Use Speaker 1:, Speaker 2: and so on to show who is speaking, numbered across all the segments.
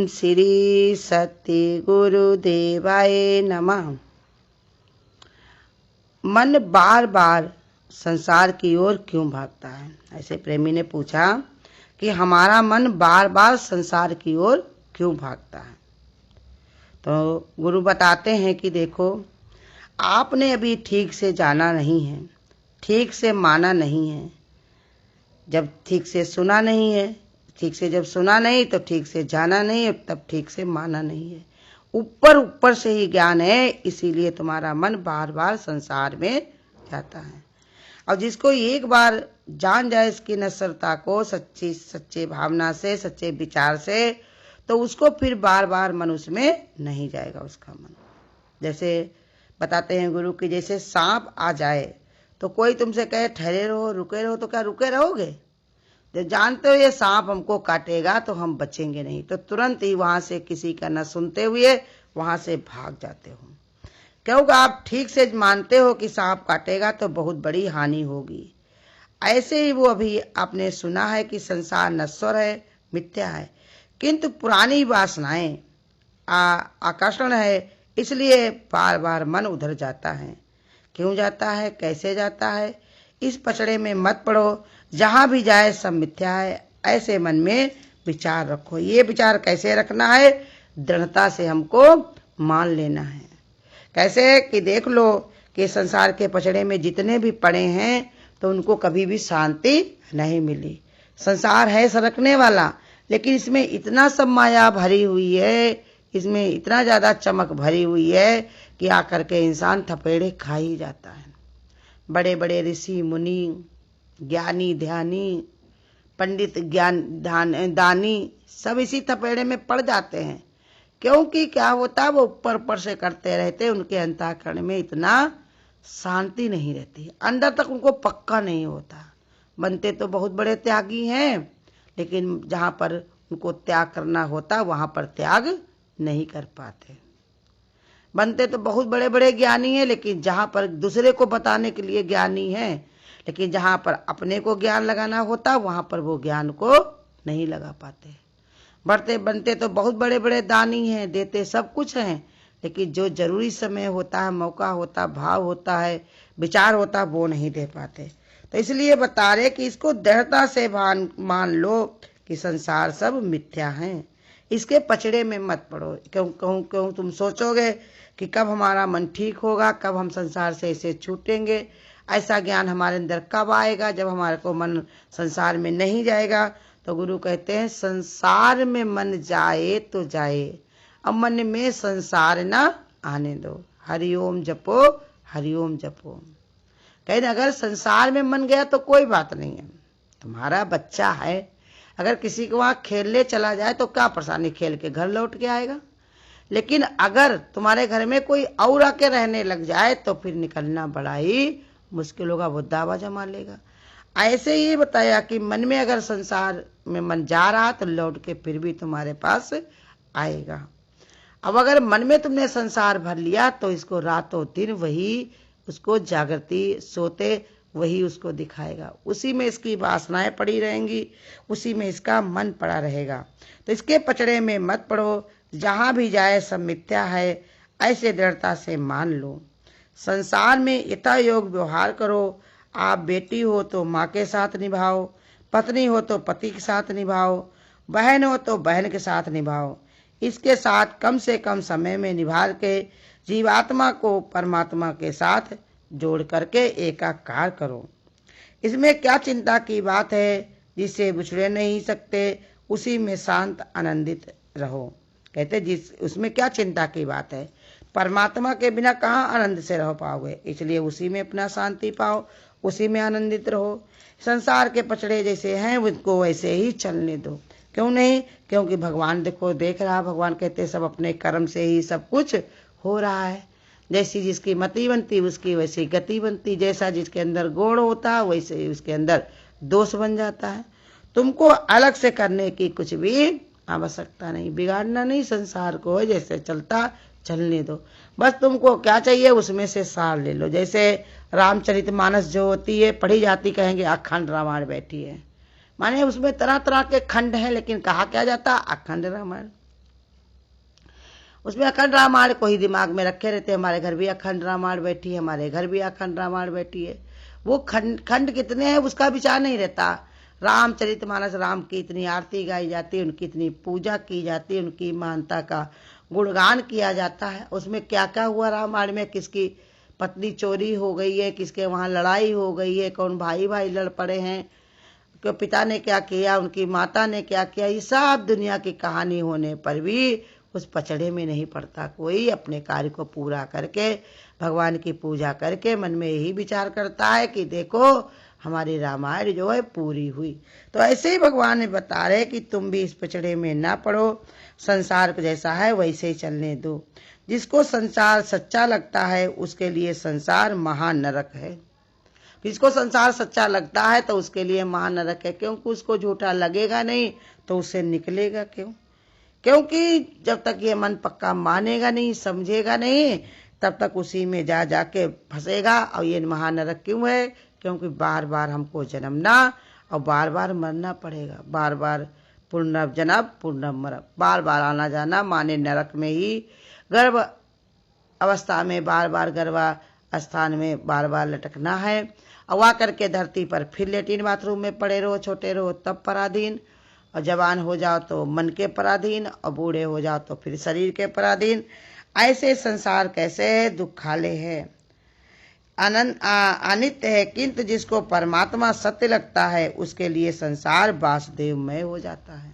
Speaker 1: ओम श्री सत्य गुरुदेवाय नमः। मन बार बार संसार की ओर क्यों भागता है? ऐसे प्रेमी ने पूछा कि हमारा मन बार बार संसार की ओर क्यों भागता है? तो गुरु बताते हैं कि देखो, आपने अभी ठीक से जाना नहीं है, ठीक से माना नहीं है। जब ठीक से सुना नहीं है, ठीक से जब सुना नहीं तो ठीक से जाना नहीं है, तब ठीक से माना नहीं है। ऊपर ऊपर से ही ज्ञान है, इसीलिए तुम्हारा मन बार बार संसार में जाता है। और जिसको एक बार जान जाए इसकी नश्वरता को सच्चे भावना से, सच्चे विचार से, तो उसको फिर बार बार मन उसमें नहीं जाएगा उसका मन। जैसे बताते हैं गुरु कि जैसे सांप आ जाए तो कोई तुमसे कहे ठहरे रहो, रुके रहो, तो क्या रुके रहोगे? जब जानते हो ये सांप हमको काटेगा तो हम बचेंगे नहीं, तो तुरंत ही वहां से किसी का न सुनते हुए वहां से भाग जाते हो, क्योंकि आप ठीक से मानते हो कि सांप काटेगा तो बहुत बड़ी हानि होगी। ऐसे ही वो अभी आपने सुना है कि संसार नश्वर है, मिथ्या है, किंतु पुरानी वासनाएं आकर्षण है, इसलिए बार बार मन उधर जाता है। क्यों जाता है, कैसे जाता है? इस पचड़े में मत पड़ो, जहां भी जाए सब मिथ्या है, ऐसे मन में विचार रखो। ये विचार कैसे रखना है? दृढ़ता से हमको मान लेना है। कैसे कि देख लो कि संसार के पचड़े में जितने भी पड़े हैं तो उनको कभी भी शांति नहीं मिली। संसार है सरकने वाला, लेकिन इसमें इतना सब माया भरी हुई है, इसमें इतना ज्यादा चमक भरी हुई है कि आकर के इंसान थपेड़े खा ही जाता है। बड़े बड़े ऋषि मुनि, ज्ञानी ध्यानी, पंडित दानी सब इसी थपेड़े में पड़ जाते हैं। क्योंकि क्या होता, वो ऊपर ऊपर से करते रहते, उनके अंतःकरण में इतना शांति नहीं रहती, अंदर तक उनको पक्का नहीं होता। बनते तो बहुत बड़े त्यागी हैं, लेकिन जहां पर उनको त्याग करना होता वहां पर त्याग नहीं कर पाते। बनते तो बहुत बड़े बड़े ज्ञानी हैं, लेकिन जहां पर दूसरे को बताने के लिए ज्ञानी हैं, लेकिन जहां पर अपने को ज्ञान लगाना होता वहां पर वो ज्ञान को नहीं लगा पाते। बढ़ते बनते तो बहुत बड़े बड़े दानी हैं, देते सब कुछ हैं, लेकिन जो जरूरी समय होता है, मौका होता, भाव होता है, विचार होता, वो नहीं दे पाते। तो इसलिए बता रहे कि इसको दृढ़ता से मान लो कि संसार सब मिथ्या है, इसके पचड़े में मत पड़ो। क्यों तुम सोचोगे कि कब हमारा मन ठीक होगा, कब हम संसार से ऐसे छूटेंगे, ऐसा ज्ञान हमारे अंदर कब आएगा जब हमारे को मन संसार में नहीं जाएगा। तो गुरु कहते हैं संसार में मन जाए तो जाए, अब मन में संसार ना आने दो। हरिओम जपो, हरिओम जपो। कहते अगर संसार में मन गया तो कोई बात नहीं है, तुम्हारा बच्चा है, अगर किसी को वहां खेलने चला जाए तो क्या परेशानी, खेल के घर लौट के आएगा। लेकिन अगर तुम्हारे घर में कोई और आके रहने लग जाए तो फिर निकलना बड़ा ही मुश्किल होगा, वो दावा जमा लेगा। ऐसे ही बताया कि मन में अगर संसार में मन जा रहा तो लौट के फिर भी तुम्हारे पास आएगा। अब अगर मन में तुमने संसार भर लिया तो इसको रातों दिन वही उसको जागृति, सोते वही उसको दिखाएगा, उसी में इसकी वासनाएं पड़ी रहेंगी, उसी में इसका मन पड़ा रहेगा। तो इसके पचड़े में मत पड़ो, जहां भी जाए सब मिथ्या है, ऐसे दृढ़ता से मान लो। संसार में यथा योग व्यवहार करो। आप बेटी हो तो माँ के साथ निभाओ, पत्नी हो तो पति के साथ निभाओ, बहन हो तो बहन के साथ निभाओ। इसके साथ कम से कम समय में निभा के जीवात्मा को परमात्मा के साथ जोड़ करके एकाकार करो। इसमें क्या चिंता की बात है, जिससे बिछड़े नहीं सकते, उसी में शांत आनंदित रहो। कहते जिस उसमें क्या चिंता की बात है, परमात्मा के बिना कहाँ आनंद से रह पाओगे, इसलिए उसी में अपना शांति पाओ, उसी में आनंदित रहो। संसार के पचड़े जैसे हैं उनको वैसे ही चलने दो। क्यों नहीं? क्योंकि भगवान देख रहा, भगवान कहते सब अपने कर्म से ही सब कुछ हो रहा है। जैसी जिसकी मति बनती उसकी वैसी गति बनती, जैसा जिसके अंदर गुण होता है वैसे ही उसके अंदर दोष बन जाता है। तुमको अलग से करने की कुछ भी आवश्यकता नहीं, बिगाड़ना नहीं, संसार को जैसे चलता चलने दो। बस तुमको क्या चाहिए उसमें से सार ले लो। जैसे रामचरितमानस जो होती है पढ़ी जाती, कहेंगे अखंड रामायण बैठी है, माने उसमें तरह तरह के खंड हैं, लेकिन कहा क्या जाता अखंड रामायण। उसमें अखंड रामायण को ही दिमाग में रखे रहते। हमारे घर भी अखंड रामायण बैठी है, हमारे घर भी अखंड रामायण बैठी है। वो खंड कितने हैं उसका विचार नहीं रहता। रामचरितमानस, राम की इतनी आरती गाई जाती है, उनकी इतनी पूजा की जाती है, उनकी महानता का गुणगान किया जाता है। उसमें क्या क्या हुआ रामायण में, किसकी पत्नी चोरी हो गई है, किसके वहां लड़ाई हो गई है, कौन भाई भाई लड़ पड़े हैं, कि पिता ने क्या किया, उनकी माता ने क्या किया, ये सब दुनिया की कहानी होने पर भी उस पचड़े में नहीं पड़ता। कोई अपने कार्य को पूरा करके भगवान की पूजा करके मन में यही विचार करता है कि देखो हमारी रामायण जो है पूरी हुई। तो ऐसे ही भगवान ने बता रहे कि तुम भी इस पचड़े में ना पड़ो, संसार जैसा है वैसे ही चलने दो। जिसको संसार सच्चा लगता है उसके लिए संसार महानरक है। जिसको संसार सच्चा लगता है तो उसके लिए महानरक है, क्योंकि उसको झूठा लगेगा नहीं तो उससे निकलेगा क्यों? क्योंकि जब तक ये मन पक्का मानेगा नहीं, समझेगा नहीं, तब तक उसी में जा जाके फंसेगा। और ये महानरक क्यों है? क्योंकि बार बार हमको जन्मना और बार बार मरना पड़ेगा। बार बार पुनर् जन्म पुनर् मरण, बार बार आना जाना, माने नरक में ही गर्भ अवस्था में बार बार गर्भ स्थान में बार बार लटकना है। और वहाँ करके धरती पर फिर लेटिन बाथरूम में पड़े रहो, छोटे रहो तब पराधीन, और जवान हो जाओ तो मन के पराधीन, और बूढ़े हो जाओ तो फिर शरीर के पराधीन। ऐसे संसार कैसे है? दुखालय है, अनित्य है। किंतु जिसको परमात्मा सत्य लगता है उसके लिए संसार वासुदेवमय हो जाता है।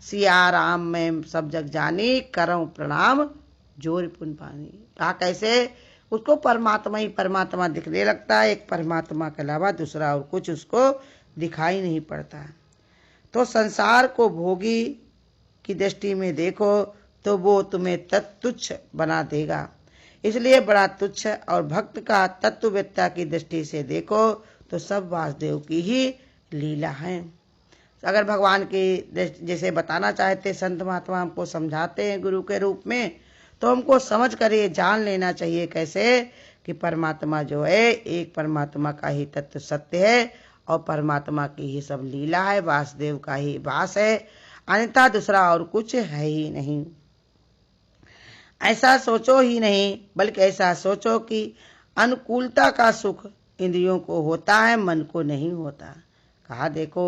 Speaker 1: सिया राम में सब जग जानी, करऊं प्रणाम जोर पुन पानी। कहा कैसे? उसको परमात्मा ही परमात्मा दिखने लगता है, एक परमात्मा के अलावा दूसरा और कुछ उसको दिखाई नहीं पड़ता। तो संसार को भोगी की दृष्टि में देखो तो वो तुम्हें तुच्छ बना देगा, इसलिए बड़ा तुच्छ। और भक्त का तत्ववेत्ता की दृष्टि से देखो तो सब वासुदेव की ही लीला है। अगर भगवान की जैसे बताना चाहते संत महात्मा हमको समझाते हैं गुरु के रूप में, तो हमको समझ कर ये जान लेना चाहिए कैसे कि परमात्मा जो है एक परमात्मा का ही तत्व सत्य है, और परमात्मा की ही सब लीला है, वासुदेव का ही वास है, अन्यथा दूसरा और कुछ है ही नहीं। ऐसा सोचो ही नहीं, बल्कि ऐसा सोचो कि अनुकूलता का सुख इंद्रियों को होता है, मन को नहीं होता। कहा देखो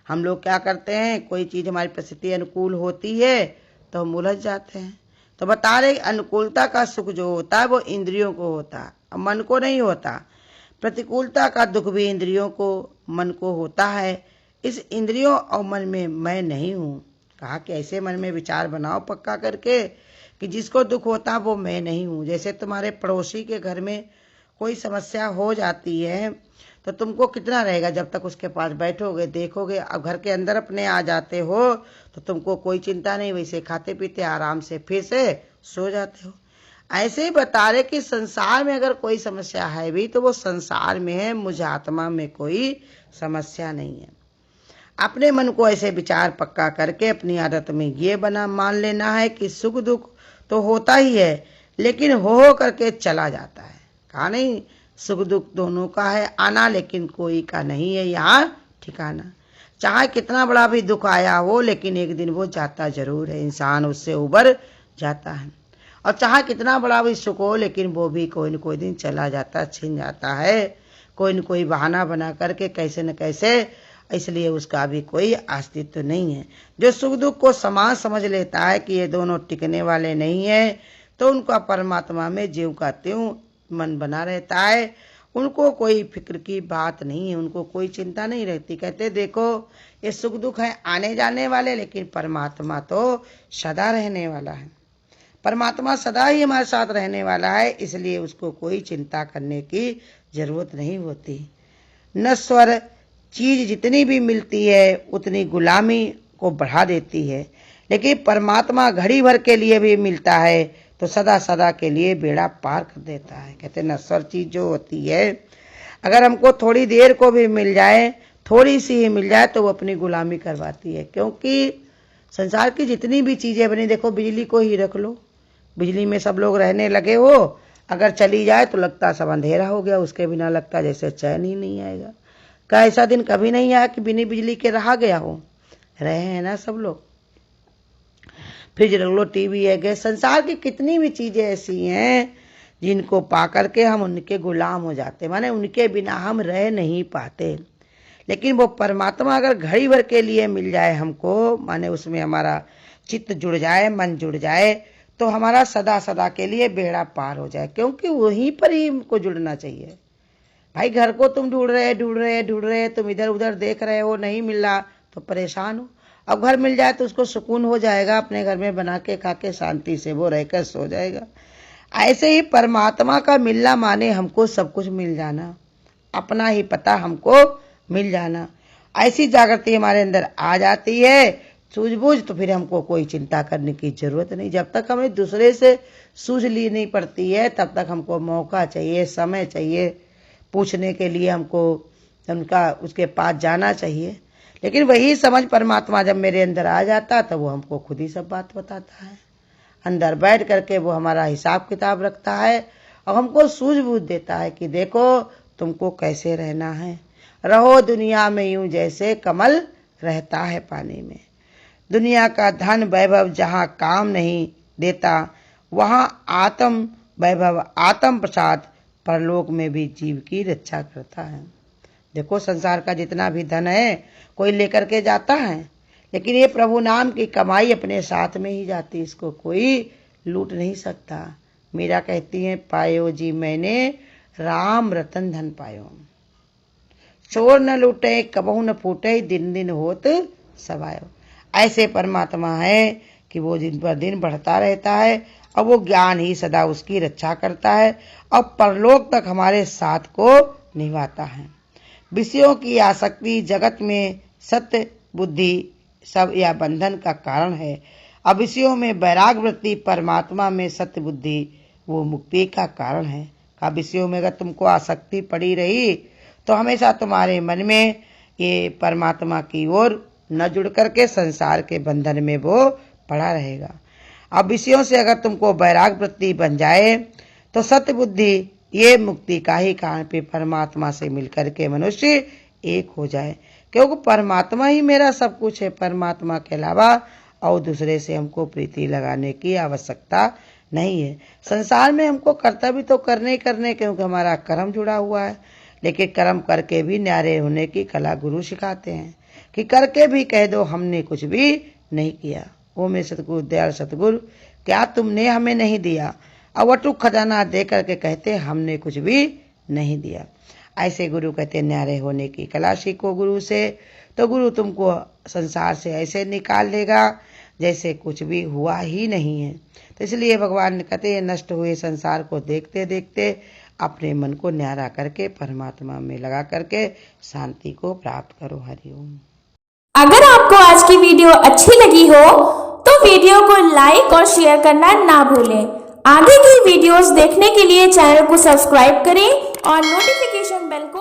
Speaker 1: हम लोग क्या करते हैं, कोई चीज हमारी परिस्थिति अनुकूल होती है तो हम उलझ जाते हैं। तो बता रहे अनुकूलता का सुख जो होता है वो इंद्रियों को होता है, मन को नहीं होता। प्रतिकूलता का दुख भी इंद्रियों को मन को होता है। इस इंद्रियों और मन में मैं नहीं हूँ। कहा कि ऐसे मन में विचार बनाओ पक्का करके कि जिसको दुख होता वो मैं नहीं हूँ। जैसे तुम्हारे पड़ोसी के घर में कोई समस्या हो जाती है तो तुमको कितना रहेगा जब तक उसके पास बैठोगे देखोगे। अब घर के अंदर अपने आ जाते हो तो तुमको कोई चिंता नहीं, वैसे खाते पीते आराम से फिर से सो जाते हो। ऐसे ही बता रहे कि संसार में अगर कोई समस्या है भी तो वो संसार में है, मुझे आत्मा में कोई समस्या नहीं है। अपने मन को ऐसे विचार पक्का करके अपनी आदत में ये बना मान लेना है कि सुख दुख तो होता ही है, लेकिन हो करके चला जाता है। कहा नहीं सुख दुख दोनों का है आना, लेकिन कोई का नहीं है यहाँ ठिकाना। चाहे कितना बड़ा भी दुख आया हो, लेकिन एक दिन वो जाता जरूर है, इंसान उससे उबर जाता है। और चाहे कितना बड़ा भी सुख हो, लेकिन वो भी कोई न कोई दिन चला जाता, छिन जाता है, कोई न कोई बहाना बना करके कैसे न कैसे। इसलिए उसका भी कोई अस्तित्व नहीं है। जो सुख दुख को समान समझ लेता है कि ये दोनों टिकने वाले नहीं है, तो उनका परमात्मा में ज्यों का त्यों मन बना रहता है। उनको कोई फिक्र की बात नहीं है, उनको कोई चिंता नहीं रहती। कहते देखो ये सुख दुख है आने जाने वाले, लेकिन परमात्मा तो सदा रहने वाला है। परमात्मा सदा ही हमारे साथ रहने वाला है, इसलिए उसको कोई चिंता करने की जरूरत नहीं होती। नश्वर चीज जितनी भी मिलती है उतनी गुलामी को बढ़ा देती है, लेकिन परमात्मा घड़ी भर के लिए भी मिलता है तो सदा सदा के लिए बेड़ा पार कर देता है। कहते नश्वर चीज जो होती है अगर हमको थोड़ी देर को भी मिल जाए, थोड़ी सी ही मिल जाए, तो वो अपनी गुलामी करवाती है। क्योंकि संसार की जितनी भी चीजें बनी, देखो बिजली को ही रख लो, बिजली में सब लोग रहने लगे हो, अगर चली जाए तो लगता सब अंधेरा हो गया, उसके बिना लगता जैसे चैन ही नहीं आएगा। क्या ऐसा दिन कभी नहीं आया कि बिना बिजली के रहा गया हो? रहे हैं ना सब लोग। फ्रिज रख लो, टीवी है, गैस, संसार की कितनी भी चीजें ऐसी हैं जिनको पा करके हम उनके गुलाम हो जाते, माने उनके बिना हम रह नहीं पाते। लेकिन वो परमात्मा अगर घड़ी भर के लिए मिल जाए हमको, माने उसमें हमारा चित्त जुड़ जाए, मन जुड़ जाए, तो हमारा सदा सदा के लिए बेड़ा पार हो जाए, क्योंकि वहीं पर ही हमको जुड़ना चाहिए। भाई घर को तुम ढूंढ रहे, तुम इधर उधर देख रहे हो, नहीं मिल रहा तो परेशान हो। अब घर मिल जाए तो उसको सुकून हो जाएगा, अपने घर में बना के खा के शांति से वो रहकर सो जाएगा। ऐसे ही परमात्मा का मिलना माने हमको सब कुछ मिल जाना, अपना ही पता हमको मिल जाना। ऐसी जागृति हमारे अंदर आ जाती है सूझबूझ, तो फिर हमको कोई चिंता करने की जरूरत नहीं। जब तक हमें दूसरे से सूझ ली नहीं पड़ती है, तब तक हमको मौका चाहिए, समय चाहिए पूछने के लिए, हमको उनका उसके पास जाना चाहिए। लेकिन वही समझ परमात्मा जब मेरे अंदर आ जाता, तब वो हमको खुद ही सब बात बताता है। अंदर बैठ करके वो हमारा हिसाब किताब रखता है और हमको सूझबूझ देता है कि देखो तुमको कैसे रहना है, रहो दुनिया में यूं जैसे कमल रहता है पानी में। दुनिया का धन वैभव जहाँ काम नहीं देता, वहाँ आत्म वैभव आत्म प्रसाद परलोक में भी जीव की रक्षा करता है। देखो संसार का जितना भी धन है कोई लेकर के जाता है, लेकिन ये प्रभु नाम की कमाई अपने साथ में ही जाती, इसको कोई लूट नहीं सकता। मीरा कहती है, पायो जी मैंने राम रतन धन पायो, चोर न लूटे कबहू न फूटे, दिन दिन होत सवायो। ऐसे परमात्मा है कि वो दिन पर दिन बढ़ता रहता है और वो ज्ञान ही सदा उसकी रक्षा करता है और परलोक तक हमारे साथ को निभाता है। विषयों की आसक्ति जगत में सत्य बुद्धि सब या बंधन का कारण है। अब विषयों में वैराग वृत्ति परमात्मा में सत्य बुद्धि वो मुक्ति का कारण है। अब विषयों में अगर तुमको आसक्ति पड़ी रही तो हमेशा तुम्हारे मन में ये परमात्मा की ओर न जुड़ करके संसार के बंधन में वो पड़ा रहेगा। अब विषयों से अगर तुमको वैराग वृत्ति बन जाए तो सत्य बुद्धि ये मुक्ति का ही कारण पे परमात्मा से मिलकर के मनुष्य एक हो जाए, क्योंकि परमात्मा ही मेरा सब कुछ है। परमात्मा के अलावा और दूसरे से हमको प्रीति लगाने की आवश्यकता नहीं है। संसार में हमको कर्तव्य तो करने क्योंकि हमारा कर्म जुड़ा हुआ है, लेकिन कर्म करके भी न्यारे होने की कला गुरु सिखाते हैं कि करके भी कह दो हमने कुछ भी नहीं किया। ओ मेरे सतगुरु दयाल सतगुरु, क्या तुमने हमें नहीं दिया? और अटूट खजाना दे करके कहते हमने कुछ भी नहीं दिया। ऐसे गुरु कहते न्यारे होने की कला सीखो गुरु से, तो गुरु तुमको संसार से ऐसे निकाल लेगा जैसे कुछ भी हुआ ही नहीं है। तो इसलिए भगवान कहते हैं नष्ट हुए संसार को देखते देखते अपने मन को न्यारा करके परमात्मा में लगा करके शांति को प्राप्त करो। हरिओम।
Speaker 2: अगर आपको आज की वीडियो अच्छी लगी हो तो वीडियो को लाइक और शेयर करना ना भूलें। आगे की वीडियोस देखने के लिए चैनल को सब्सक्राइब करें और नोटिफिकेशन बेल को